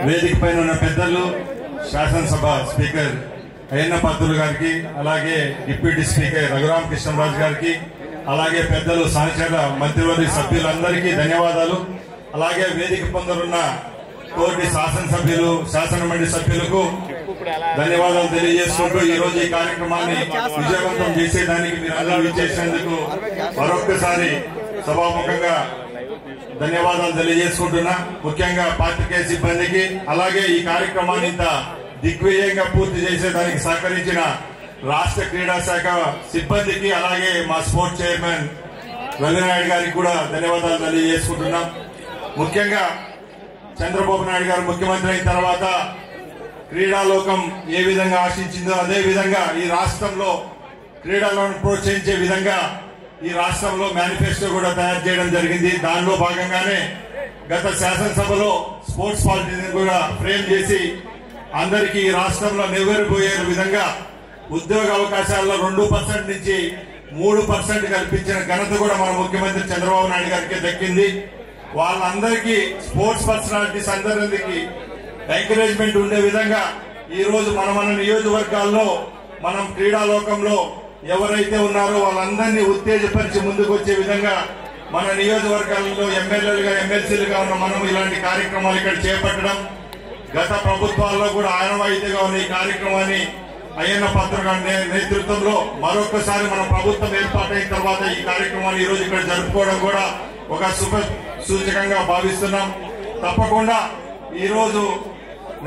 వేదిక పైన ఉన్న పెద్దలు, శాసనసభ స్పీకర్ అయ్యన్న పాత్రులు గారికి, అలాగే డిప్యూటీ స్పీకర్ రఘురామకృష్ణరాజు గారికి, అలాగే పెద్దలు సహచర మంత్రివర్గ సభ్యులందరికీ ధన్యవాదాలు. అలాగే వేదిక పొందనున్న తోటి శాసనసభ్యులు, శాసనమండలి సభ్యులకు ధన్యవాదాలు తెలియజేసుకుంటూ ఈ రోజు ఈ కార్యక్రమాన్ని విజయవంతం చేసేదానికి మీరు అందరూ విచ్చేసినందుకు మరొక్కసారి సభాముఖంగా ధన్యవాదాలు తెలియజేసుకుంటున్నా. ముఖ్యంగా పాత్రికేయ సిబ్బందికి, అలాగే ఈ కార్యక్రమాన్ని ఇంత దిగ్విజయంగా పూర్తి చేసేదానికి సహకరించిన రాష్ట్ర క్రీడా శాఖ సిబ్బందికి, అలాగే మా స్పోర్ట్స్ చైర్మన్ రవినాయుడు గారికి కూడా ధన్యవాదాలు తెలియజేసుకుంటున్నాం. ముఖ్యంగా చంద్రబాబు నాయుడు గారు ముఖ్యమంత్రి అయిన తర్వాత క్రీడాలోకం ఏ విధంగా ఆశించిందో అదే విధంగా ఈ రాష్ట్రంలో క్రీడలను ప్రోత్సహించే విధంగా ఈ రాష్ట్రంలో మేనిఫెస్టో కూడా తయారు చేయడం జరిగింది. దానిలో భాగంగానే గత శాసనసభలో స్పోర్ట్స్ పాలసీని కూడా ఫ్రేమ్ చేసి అందరికీ ఈ రాష్ట్రంలో నెవ్వెరపోయే విధంగా ఉద్యోగ అవకాశాల్లో 2% నుంచి 3% కల్పించిన ఘనత కూడా మన ముఖ్యమంత్రి చంద్రబాబు నాయుడు గారికి దక్కింది. వాళ్ళందరికీ స్పోర్ట్స్ పర్సనాలిటీస్ అందరికి ఎంకరేజ్మెంట్ ఉండే విధంగా ఈ రోజు మన నియోజకవర్గాల్లో మనం క్రీడాలోకంలో ఎవరైతే ఉన్నారో వాళ్ళందరినీ ఉత్తేజపరిచి ముందుకు వచ్చే విధంగా మన నియోజకవర్గాల్లో ఎమ్మెల్యేలుగా, ఎమ్మెల్సీలుగా ఉన్న మనం ఇలాంటి కార్యక్రమాలు ఇక్కడ చేపట్టడం, గత ప్రభుత్వాల్లో కూడా ఆనవాయితీగా ఉన్న ఈ కార్యక్రమాన్ని అయ్యన్న పాత్ర గారి నేతృత్వంలో మరొకసారి మన ప్రభుత్వం ఏర్పాటైన తర్వాత ఈ కార్యక్రమాన్ని ఈ రోజు ఇక్కడ జరుపుకోవడం కూడా ఒక శుభ సూచకంగా భావిస్తున్నాం. తప్పకుండా ఈ రోజు,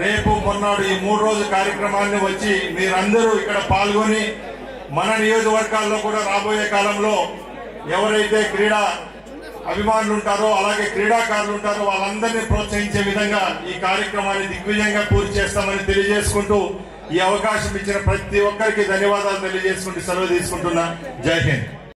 రేపు, మొన్నాడు ఈ 3 రోజు కార్యక్రమాన్ని వచ్చి మీరందరూ ఇక్కడ పాల్గొని మన నియోజకవర్గాల్లో కూడా రాబోయే కాలంలో ఎవరైతే క్రీడా అభిమానులు ఉంటారో, అలాగే క్రీడాకారులు ఉంటారో వాళ్ళందరినీ ప్రోత్సహించే విధంగా ఈ కార్యక్రమాన్ని దిగ్విజయంగా పూర్తి చేస్తామని తెలియజేసుకుంటూ ఈ అవకాశం ఇచ్చిన ప్రతి ఒక్కరికి ధన్యవాదాలు తెలియజేసుకుంటూ సెలవు తీసుకుంటున్నా. జై హింద్.